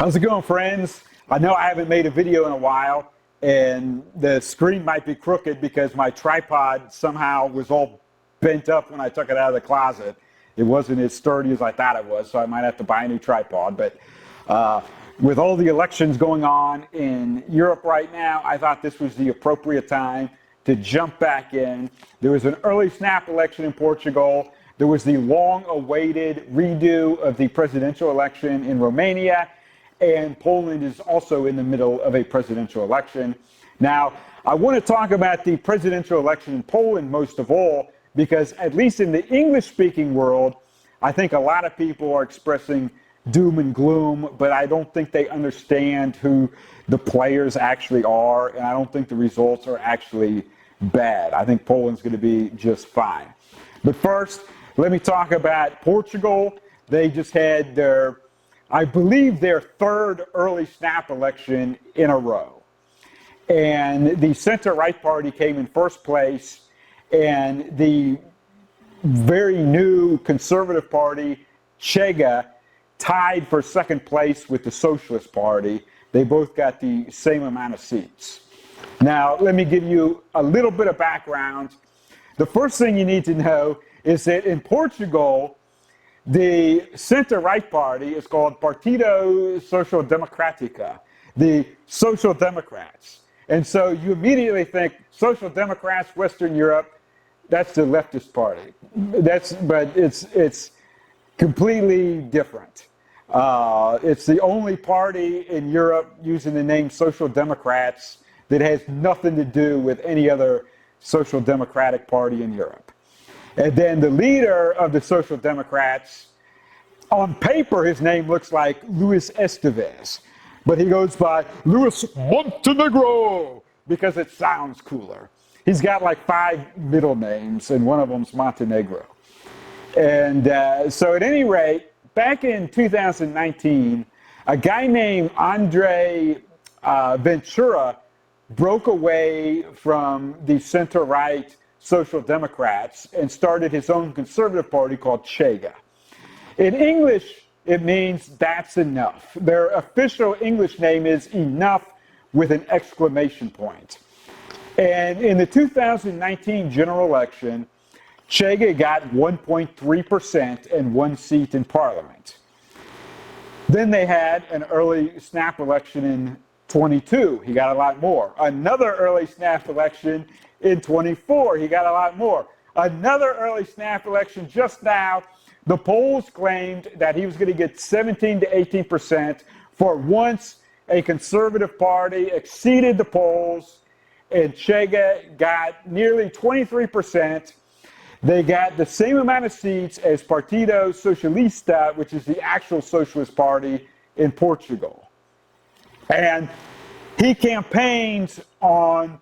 How's it going, friends? I know I haven't made a video in a while, and the screen might be crooked because my tripod somehow was all bent up when I took it out of the closet. It wasn't as sturdy as I thought it was, so I might have to buy a new tripod. But with all the elections going on in Europe right now, I thought this was the appropriate time to jump back in. There was an early snap election in Portugal. There was the long-awaited redo of the presidential election in Romania. And Poland is also in the middle of a presidential election. Now, I want to talk about the presidential election in Poland most of all, because at least in the English-speaking world, I think a lot of people are expressing doom and gloom, but I don't think they understand who the players actually are, and I don't think the results are actually bad. I think Poland's going to be just fine. But first, let me talk about Portugal. They just had I believe their third early snap election in a row. And the center-right party came in first place, and the very new conservative party, Chega, tied for second place with the Socialist Party. They both got the same amount of seats. Now, let me give you a little bit of background. The first thing you need to know is that in Portugal, the center-right party is called Partido Social Democrática, the Social Democrats. And so you immediately think Social Democrats, Western Europe, that's the leftist party. But it's completely different. It's the only party in Europe using the name Social Democrats that has nothing to do with any other social democratic party in Europe. And then the leader of the Social Democrats, on paper, his name looks like Luis Estevez, but he goes by Luis Montenegro because it sounds cooler. He's got like 5 middle names, and one of them's Montenegro. And so at any rate, back in 2019, a guy named Andre Ventura broke away from the center-right Social Democrats and started his own conservative party called Chega. In English, it means that's enough. Their official English name is Enough with an exclamation point. And in the 2019 general election, Chega got 1.3% and 1 seat in parliament. Then they had an early snap election in 22. He got a lot more. Another early snap election in 24, he got a lot more. Another early snap election just now, the polls claimed that he was going to get 17 to 18%. For once, a conservative party exceeded the polls, and Chega got nearly 23%. They got the same amount of seats as Partido Socialista, which is the actual socialist party in Portugal. And he campaigns on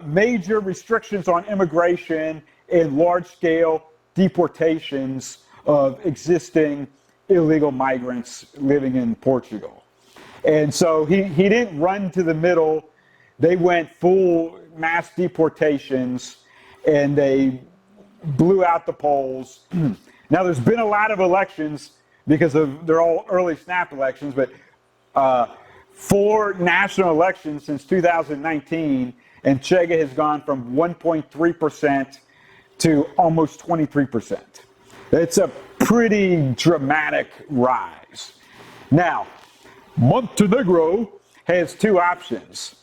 major restrictions on immigration and large-scale deportations of existing illegal migrants living in Portugal. And so he didn't run to the middle. They went full mass deportations, and they blew out the polls. Now, there's been a lot of elections because they're all early snap elections, but 4 national elections since 2019, and Chega has gone from 1.3% to almost 23%. It's a pretty dramatic rise. Now, Montenegro has 2 options.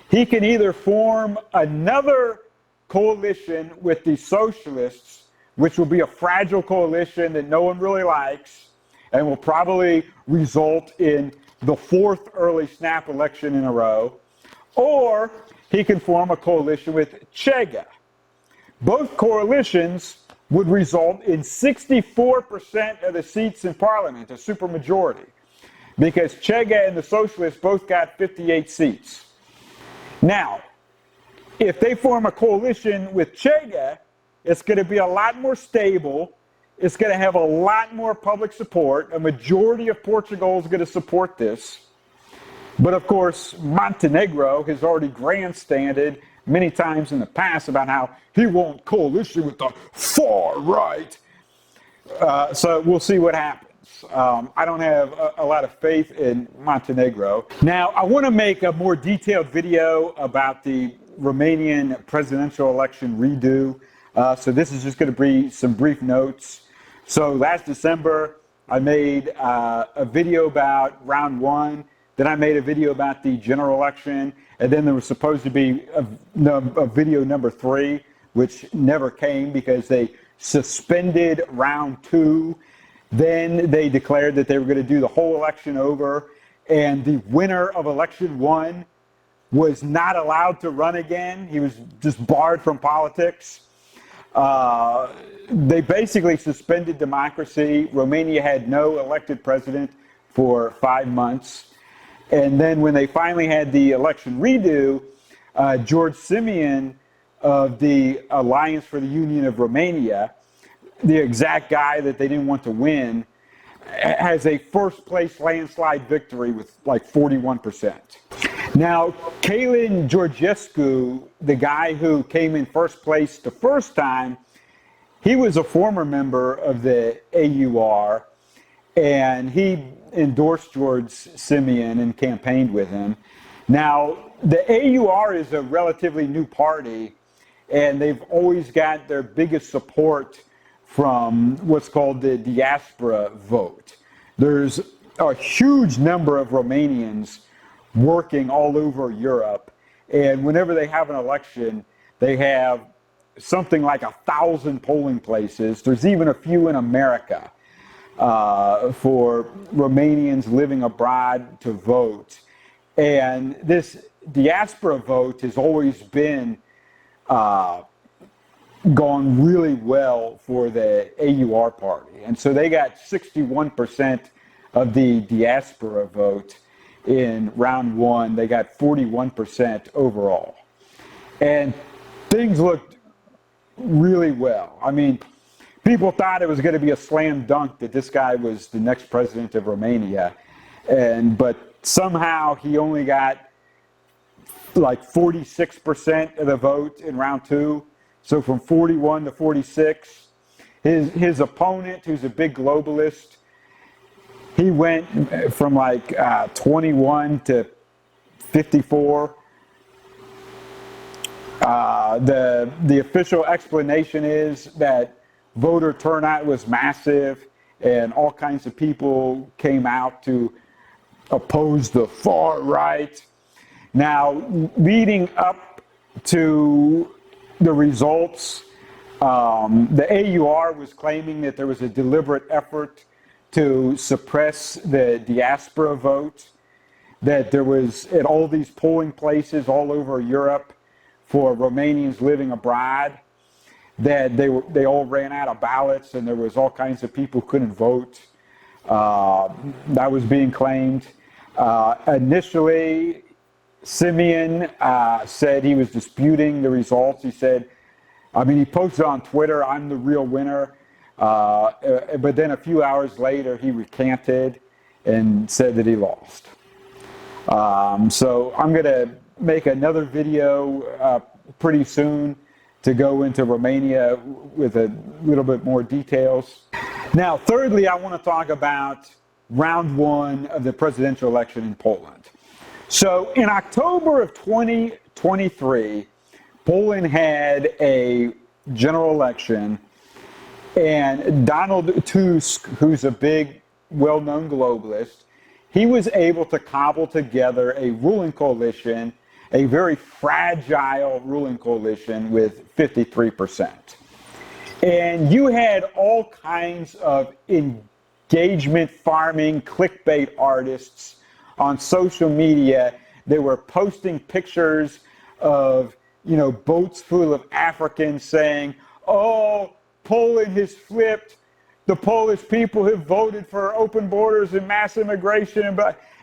He can either form another coalition with the socialists, which will be a fragile coalition that no one really likes, and will probably result in the 4th early snap election in a row, or he can form a coalition with Chega. Both coalitions would result in 64% of the seats in parliament, a supermajority, because Chega and the socialists both got 58 seats. Now, if they form a coalition with Chega, it's going to be a lot more stable. It's going to have a lot more public support. A majority of Portugal is going to support this. But of course, Montenegro has already grandstanded many times in the past about how he won't coalition with the far right. So we'll see what happens. violence. I don't have a lot of faith in Montenegro. Now, I want to make a more detailed video about the Romanian presidential election redo. So this is just going to be some brief notes. So last December, I made a video about round one. Then I made a video about the general election. And then there was supposed to be a video number 3, which never came because they suspended round 2. Then they declared that they were going to do the whole election over. And the winner of election 1 was not allowed to run again. He was just barred from politics. They basically suspended democracy. Romania had no elected president for 5 months. And then when they finally had the election redo, George Simeon of the Alliance for the Union of Romania, the exact guy that they didn't want to win, has a first place landslide victory with like 41%. Now, Călin Georgescu, the guy who came in first place the first time, he was a former member of the AUR, and he endorsed George Simeon and campaigned with him. Now, the AUR is a relatively new party, and they've always got their biggest support from what's called the diaspora vote. There's a huge number of Romanians working all over Europe, and whenever they have an election, they have something like 1,000 polling places. There's even a few in America for Romanians living abroad to vote. And this diaspora vote has always been gone really well for the AUR party. And so they got 61% of the diaspora vote in round 1. They got 41% overall. And things looked really well. I mean, people thought it was going to be a slam dunk that this guy was the next president of Romania. But somehow he only got like 46% of the vote in round 2. So from 41 to 46. His opponent, who's a big globalist, he went from like 21 to 54. The official explanation is that voter turnout was massive and all kinds of people came out to oppose the far right. Now, leading up to the results, the AUR was claiming that there was a deliberate effort to suppress the diaspora vote, that there was at all these polling places all over Europe for Romanians living abroad, that they all ran out of ballots and there was all kinds of people who couldn't vote. That was being claimed. Initially, Simeon said he was disputing the results. He said, he posted on Twitter, "I'm the real winner." But then a few hours later, he recanted and said that he lost. So I'm going to make another video pretty soon to go into Romania with a little bit more details. Now, thirdly, I want to talk about round 1 of the presidential election in Poland. So in October of 2023, Poland had a general election, and Donald Tusk, who's a big, well-known globalist, he was able to cobble together a ruling coalition, a very fragile ruling coalition with 53%. And you had all kinds of engagement farming, clickbait artists on social media. They were posting pictures of, boats full of Africans saying, "Oh, Poland has flipped. The Polish people have voted for open borders and mass immigration."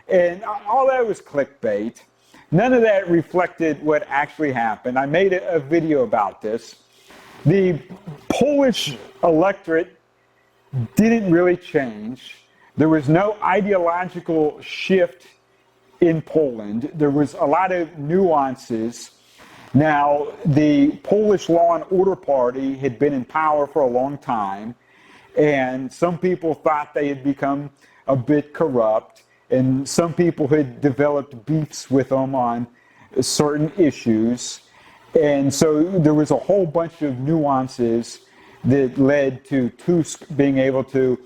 And all that was clickbait. None of that reflected what actually happened. I made a video about this. The Polish electorate didn't really change. There was no ideological shift in Poland. There was a lot of nuances. Now, the Polish Law and Order Party had been in power for a long time, and some people thought they had become a bit corrupt, and some people had developed beefs with them on certain issues. And so there was a whole bunch of nuances that led to Tusk being able to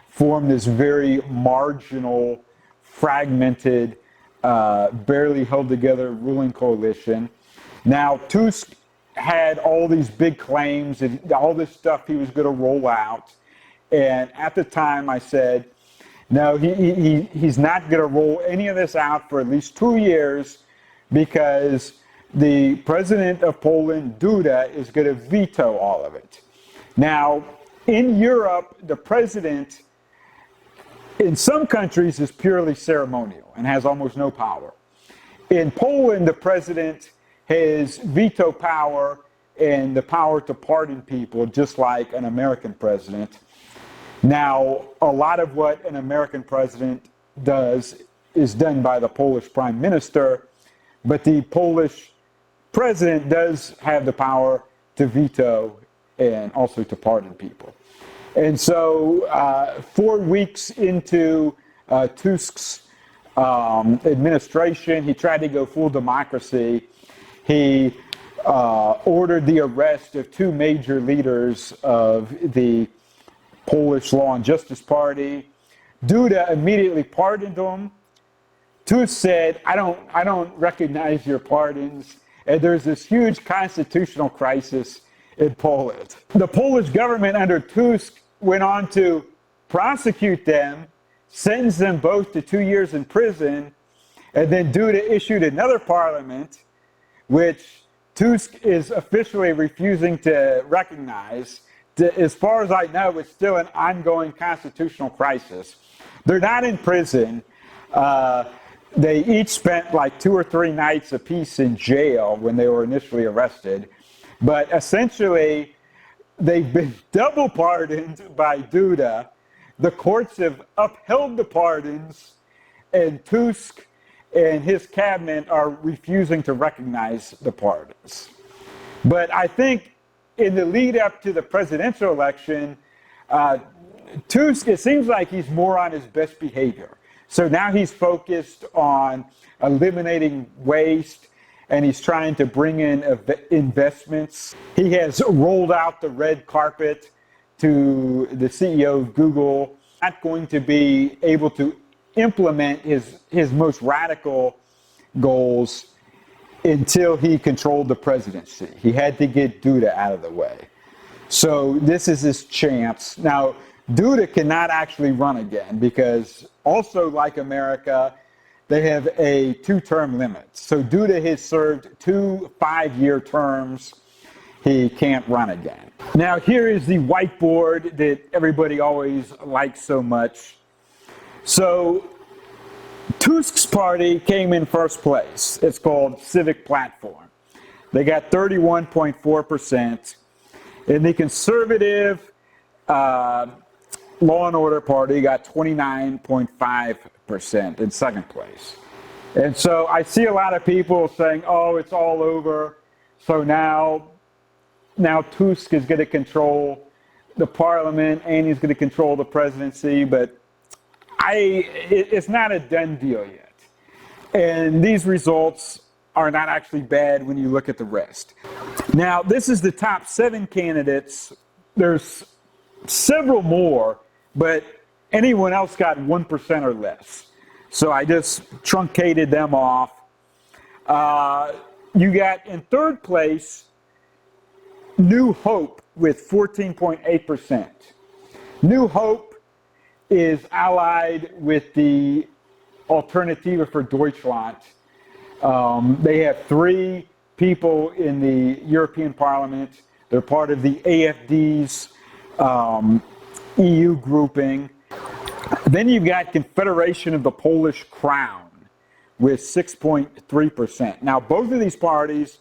form this very marginal, fragmented, barely held together ruling coalition. Now, Tusk had all these big claims and all this stuff he was going to roll out. And at the time I said, no, he's not going to roll any of this out for at least 2 years, because the president of Poland, Duda, is going to veto all of it. Now, in Europe, the president in some countries is purely ceremonial and has almost no power. In Poland, the president has veto power and the power to pardon people, just like an American president. Now, a lot of what an American president does is done by the Polish prime minister, but the Polish president does have the power to veto and also to pardon people. And so 4 weeks into Tusk's administration, he tried to go full democracy. He ordered the arrest of 2 major leaders of the Polish Law and Justice Party. Duda immediately pardoned them. Tusk said, I don't recognize your pardons. And there's this huge constitutional crisis in Poland. The Polish government under Tusk went on to prosecute them, sentence them both to 2 years in prison, and then Duda issued another parliament, which Tusk is officially refusing to recognize. As far as I know, it's still an ongoing constitutional crisis. They're not in prison. They each spent like 2 or 3 nights apiece in jail when they were initially arrested. But essentially, they've been double pardoned by Duda. The courts have upheld the pardons, and Tusk and his cabinet are refusing to recognize the pardons. But I think in the lead up to the presidential election, Tusk, it seems like he's more on his best behavior. So now he's focused on eliminating waste, and he's trying to bring in investments. He has rolled out the red carpet to the CEO of Google. Not going to be able to implement his most radical goals until he controlled the presidency. He had to get Duda out of the way. So this is his chance. Now, Duda cannot actually run again because, also like America, they have a 2-term limit. So Duda has served 2 5-year terms. He can't run again. Now here is the whiteboard that everybody always likes so much. So Tusk's party came in first place. It's called Civic Platform. They got 31.4%. And the conservative Law and Order Party got 29.5% in second place. And so I see a lot of people saying, oh, it's all over. So now Tusk is going to control the parliament and he's going to control the presidency, but it's not a done deal yet. And these results are not actually bad when you look at the rest. Now, this is the top 7 candidates. There's several more, but anyone else got 1% or less. So I just truncated them off. You got in third place, New Hope with 14.8%. New Hope is allied with the Alternative for Deutschland. They have 3 people in the European Parliament. They're part of the AFD's EU grouping. Then you've got Confederation of the Polish Crown with 6.3%. Now, both of these parties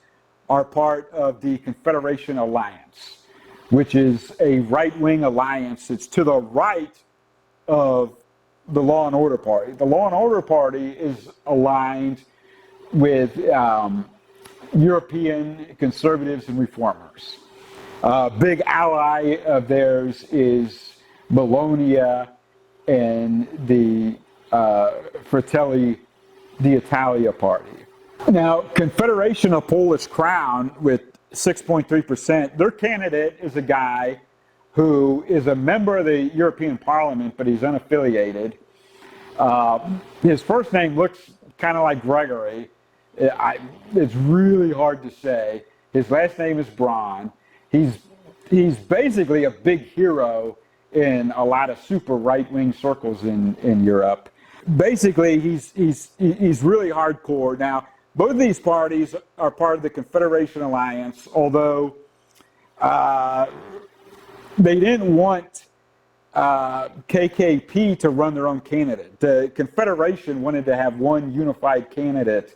are part of the Confederation Alliance, which is a right-wing alliance that's to the right of the Law and Order Party. The Law and Order Party is aligned with European conservatives and reformers. A big ally of theirs is Bologna, and the Fratelli d'Italia party. Now, Confederation of Polish Crown with 6.3%, their candidate is a guy who is a member of the European Parliament, but he's unaffiliated. His first name looks kind of like Gregory. It's really hard to say. His last name is Braun. He's basically a big hero in a lot of super right-wing circles in Europe. Basically, he's really hardcore. Now, both of these parties are part of the Confederation Alliance, although they didn't want KKP to run their own candidate. The Confederation wanted to have one unified candidate,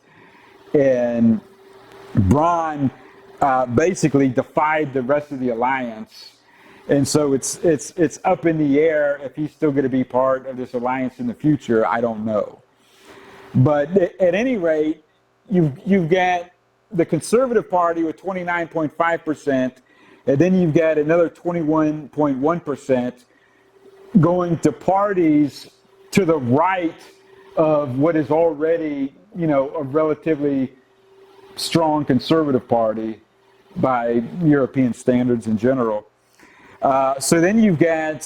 and Braun basically defied the rest of the alliance. And so it's up in the air if he's still going to be part of this alliance in the future. I don't know. But at any rate, you've got the Conservative Party with 29.5%, and then you've got another 21.1% going to parties to the right of what is already, a relatively strong conservative party by European standards in general. So then you've got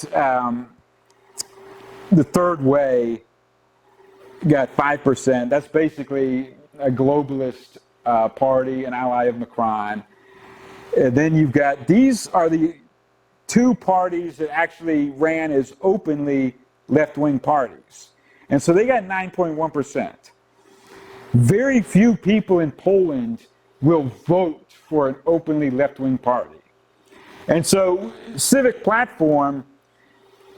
the Third Way, got 5%. That's basically a globalist party, an ally of Macron. And then you've got, these are the two parties that actually ran as openly left-wing parties. And so they got 9.1%. Very few people in Poland will vote for an openly left-wing party. And so Civic Platform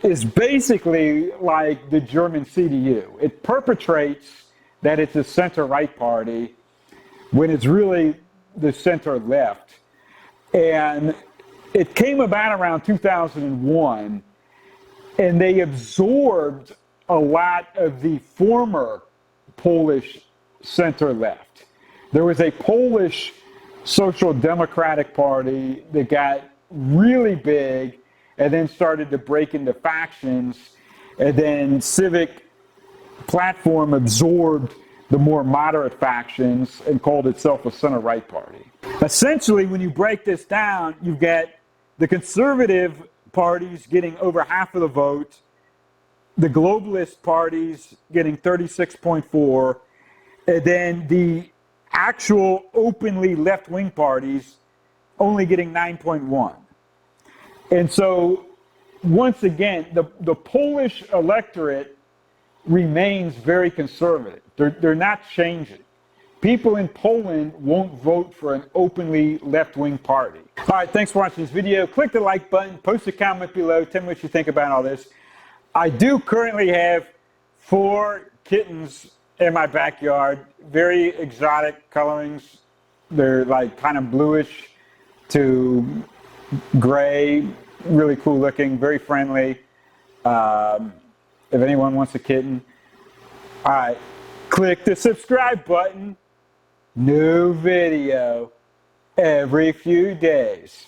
is basically like the German CDU. It perpetrates that it's a center-right party when it's really the center-left. And it came about around 2001, and they absorbed a lot of the former Polish center-left. There was a Polish Social Democratic Party that got really big and then started to break into factions, and then Civic Platform absorbed the more moderate factions and called itself a center-right party. Essentially, when you break this down, you've got the conservative parties getting over half of the vote, the globalist parties getting 36.4%, and then the actual openly left-wing parties only getting 9.1%. And so, once again, the Polish electorate remains very conservative. They're not changing. People in Poland won't vote for an openly left-wing party. All right, thanks for watching this video. Click the like button, post a comment below, tell me what you think about all this. I do currently have 4 kittens in my backyard, very exotic colorings. They're like kind of bluish to gray, really cool looking, very friendly. If anyone wants a kitten, all right, click the subscribe button. New video every few days.